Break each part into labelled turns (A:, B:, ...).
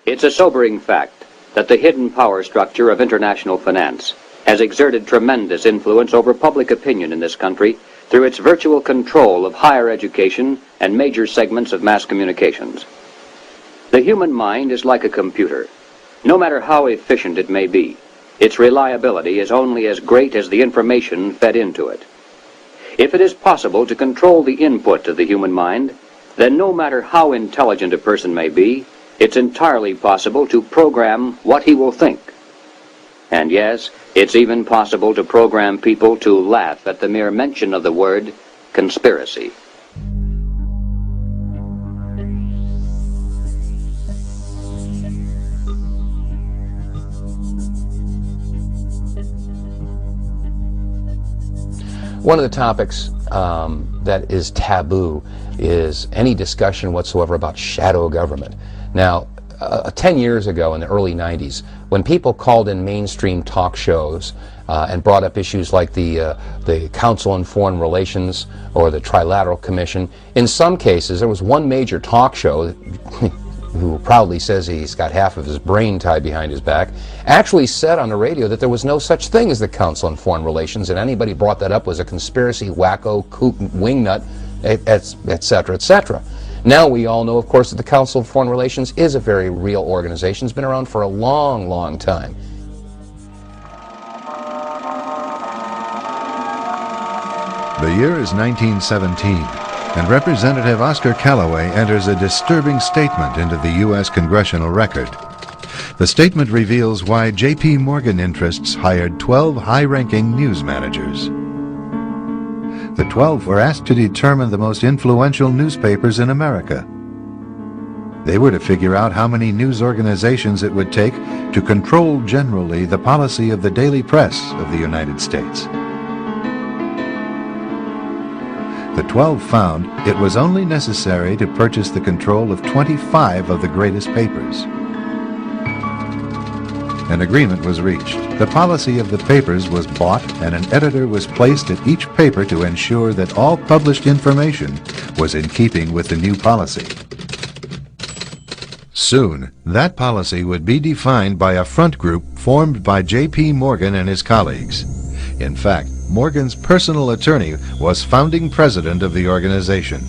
A: It's a sobering fact that the hidden power structure of international finance has exerted tremendous influence over public opinion in this country through its virtual control of higher education and major segments of mass communications. The human mind is like a computer. No matter how efficient it may be, its reliability is only as great as the information fed into it. If it is possible to control the input of the human mind, then no matter how intelligent a person may be, it's entirely possible to program what he will think. And yes, it's even possible to program people to laugh at the mere mention of the word conspiracy.
B: One of the topics that is taboo is any discussion whatsoever about shadow government. Now, 10 years ago in the early 90s, when people called in mainstream talk shows and brought up issues like the Council on Foreign Relations or the Trilateral Commission, in some cases there was one major talk show who proudly says he's got half of his brain tied behind his back, actually said on the radio that there was no such thing as the Council on Foreign Relations, and anybody brought that up was a conspiracy, wacko, kook, wingnut, etc., etc. Now we all know, of course, that the Council of Foreign Relations is a very real organization. It's been around for a long, long time.
C: The year is 1917, and Representative Oscar Callaway enters a disturbing statement into the U.S. Congressional Record. The statement reveals why J.P. Morgan interests hired 12 high-ranking news managers. The 12 were asked to determine the most influential newspapers in America. They were to figure out how many news organizations it would take to control generally the policy of the daily press of the United States. The 12 found it was only necessary to purchase the control of 25 of the greatest papers. An agreement was reached. The policy of the papers was bought, and an editor was placed at each paper to ensure that all published information was in keeping with the new policy. Soon, that policy would be defined by a front group formed by J.P. Morgan and his colleagues. In fact, Morgan's personal attorney was founding president of the organization,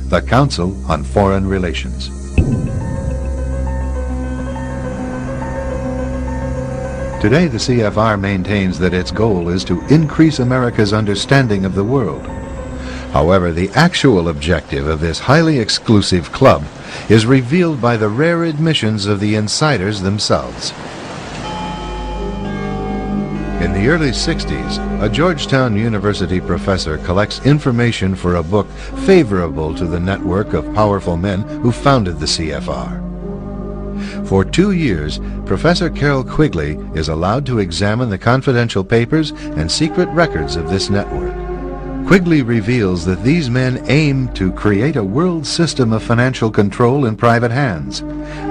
C: the Council on Foreign Relations. Today, the CFR maintains that its goal is to increase America's understanding of the world. However, the actual objective of this highly exclusive club is revealed by the rare admissions of the insiders themselves. In the early 60s, a Georgetown University professor collects information for a book favorable to the network of powerful men who founded the CFR. For 2 years, Professor Carroll Quigley is allowed to examine the confidential papers and secret records of this network. Quigley reveals that these men aim to create a world system of financial control in private hands,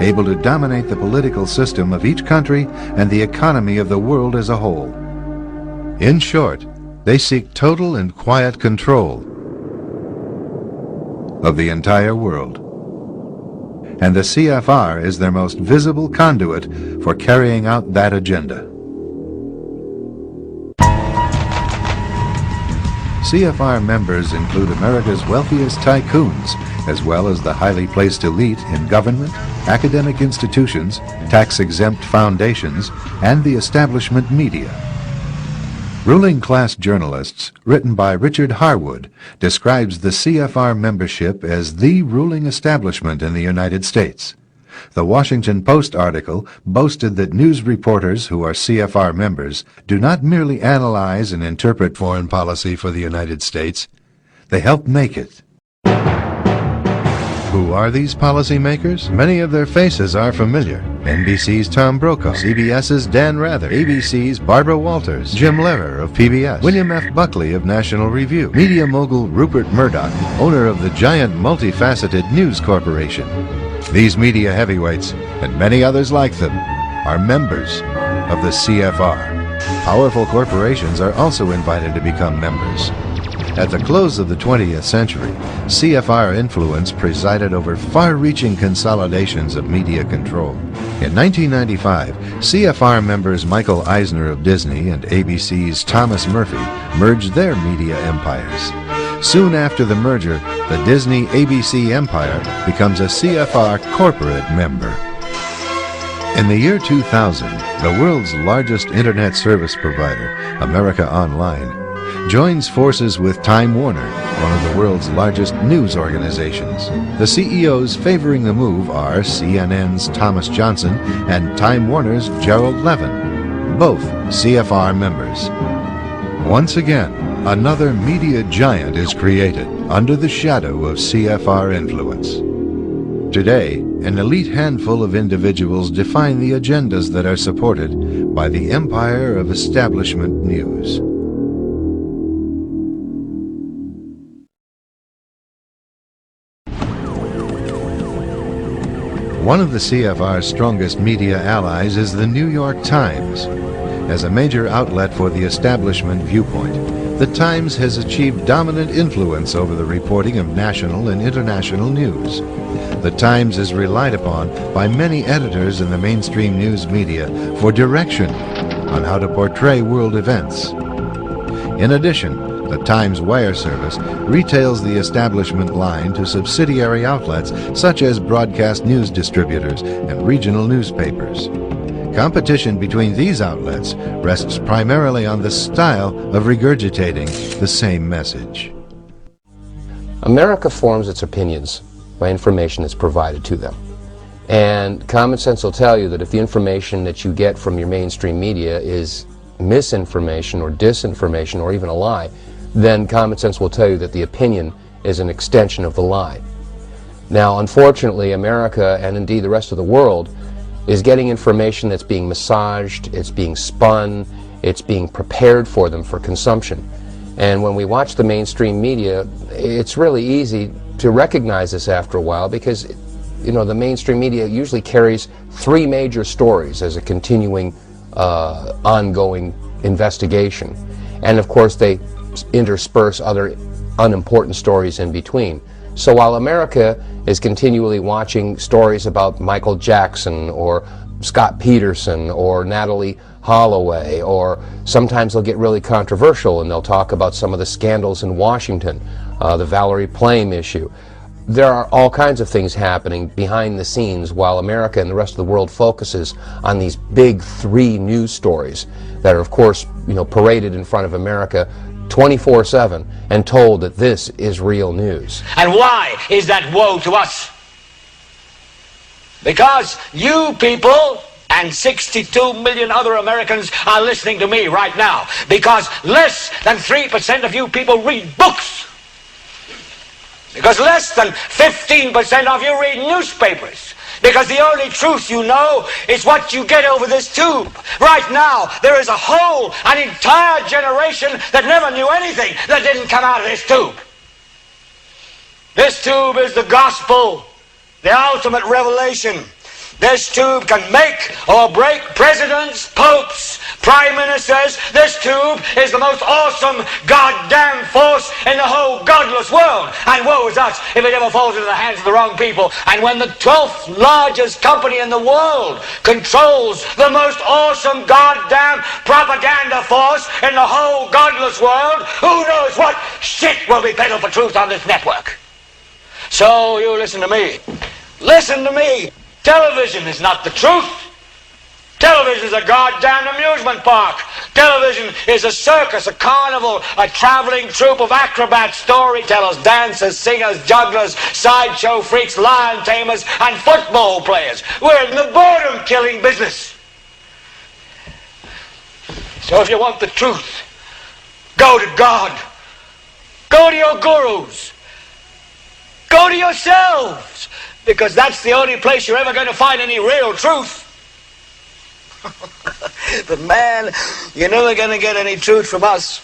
C: able to dominate the political system of each country and the economy of the world as a whole. In short, they seek total and quiet control of the entire world. And the CFR is their most visible conduit for carrying out that agenda. CFR members include America's wealthiest tycoons, as well as the highly placed elite in government, academic institutions, tax-exempt foundations, and the establishment media. Ruling Class Journalists, written by Richard Harwood, describes the CFR membership as the ruling establishment in the United States. The Washington Post article boasted that news reporters who are CFR members do not merely analyze and interpret foreign policy for the United States, they help make it. Who are these policymakers? Many of their faces are familiar. NBC's Tom Brokaw, CBS's Dan Rather, ABC's Barbara Walters, Jim Lehrer of PBS, William F. Buckley of National Review, media mogul Rupert Murdoch, owner of the giant multifaceted News Corporation. These media heavyweights, and many others like them, are members of the CFR. Powerful corporations are also invited to become members. At the close of the 20th century, CFR influence presided over far-reaching consolidations of media control. In 1995, CFR members Michael Eisner of Disney and ABC's Thomas Murphy merged their media empires. Soon after the merger, the Disney-ABC empire becomes a CFR corporate member. In the year 2000, the world's largest internet service provider, America Online, joins forces with Time Warner, one of the world's largest news organizations. The CEOs favoring the move are CNN's Thomas Johnson and Time Warner's Gerald Levin, both CFR members. Once again, another media giant is created under the shadow of CFR influence. Today, an elite handful of individuals define the agendas that are supported by the empire of establishment news. One of the CFR's strongest media allies is the New York Times. As a major outlet for the establishment viewpoint, the Times has achieved dominant influence over the reporting of national and international news. The Times is relied upon by many editors in the mainstream news media for direction on how to portray world events. In addition, the Times wire service retails the establishment line to subsidiary outlets such as broadcast news distributors and regional newspapers. Competition between these outlets rests primarily on the style of regurgitating the same message.
B: America forms its opinions by information that's provided to them. And common sense will tell you that if the information that you get from your mainstream media is misinformation or disinformation or even a lie, then common sense will tell you that the opinion is an extension of the lie. Now, unfortunately, America, and indeed the rest of the world, is getting information that's being massaged, it's being spun, it's being prepared for them for consumption. And when we watch the mainstream media, it's really easy to recognize this after a while because, you know, the mainstream media usually carries three major stories as a continuing, ongoing investigation. And of course, they intersperse other unimportant stories in between. So while America is continually watching stories about Michael Jackson or Scott Peterson or Natalie Holloway, or sometimes they'll get really controversial and they'll talk about some of the scandals in Washington, the Valerie Plame issue. There are all kinds of things happening behind the scenes while America and the rest of the world focuses on these big three news stories that are, of course, you know, paraded in front of America 24/7 and told that this is real news.
D: And why is that woe to us? Because you people and 62 million other Americans are listening to me right now. Because less than 3% of you people read books. Because less than 15% of you read newspapers. Because the only truth you know is what you get over this tube. Right now, there is an entire generation that never knew anything that didn't come out of this tube. This tube is the gospel, the ultimate revelation. This tube can make or break presidents, popes, prime ministers. This tube is the most awesome goddamn force in the whole godless world. And woe is us if it ever falls into the hands of the wrong people. And when the 12th largest company in the world controls the most awesome goddamn propaganda force in the whole godless world, who knows what shit will be peddled for truth on this network. So you listen to me. Listen to me. Television is not the truth. Television is a goddamn amusement park. Television is a circus, a carnival, a traveling troupe of acrobats, storytellers, dancers, singers, jugglers, sideshow freaks, lion tamers, and football players. We're in the boredom-killing business. So if you want the truth, go to God. Go to your gurus. Go to yourselves. Because that's the only place you're ever going to find any real truth. But man, you're never going to get any truth from us.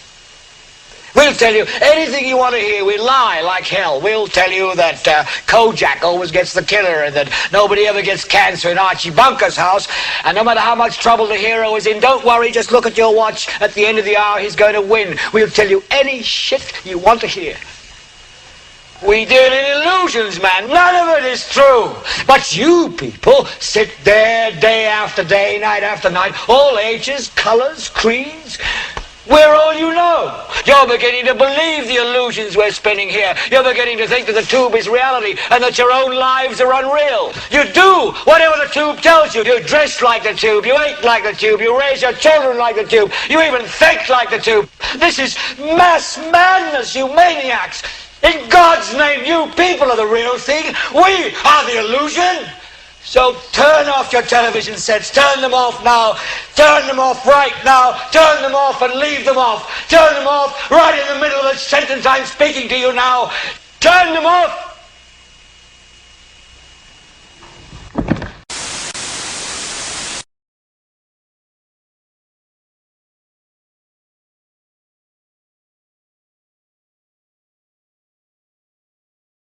D: We'll tell you anything you want to hear. We lie like hell. We'll tell you that Kojak always gets the killer and that nobody ever gets cancer in Archie Bunker's house. And no matter how much trouble the hero is in, don't worry, just look at your watch. At the end of the hour, he's going to win. We'll tell you any shit you want to hear. We deal in illusions, man. None of it is true. But you people sit there day after day, night after night, all ages, colors, creeds. We're all you know. You're beginning to believe the illusions we're spinning here. You're beginning to think that the tube is reality and that your own lives are unreal. You do whatever the tube tells you. You dress like the tube. You eat like the tube. You raise your children like the tube. You even think like the tube. This is mass madness, you maniacs. In God's name, you people are the real thing. We are the illusion. So turn off your television sets. Turn them off now. Turn them off right now. Turn them off and leave them off. Turn them off right in the middle of the sentence I'm speaking to you now. Turn them off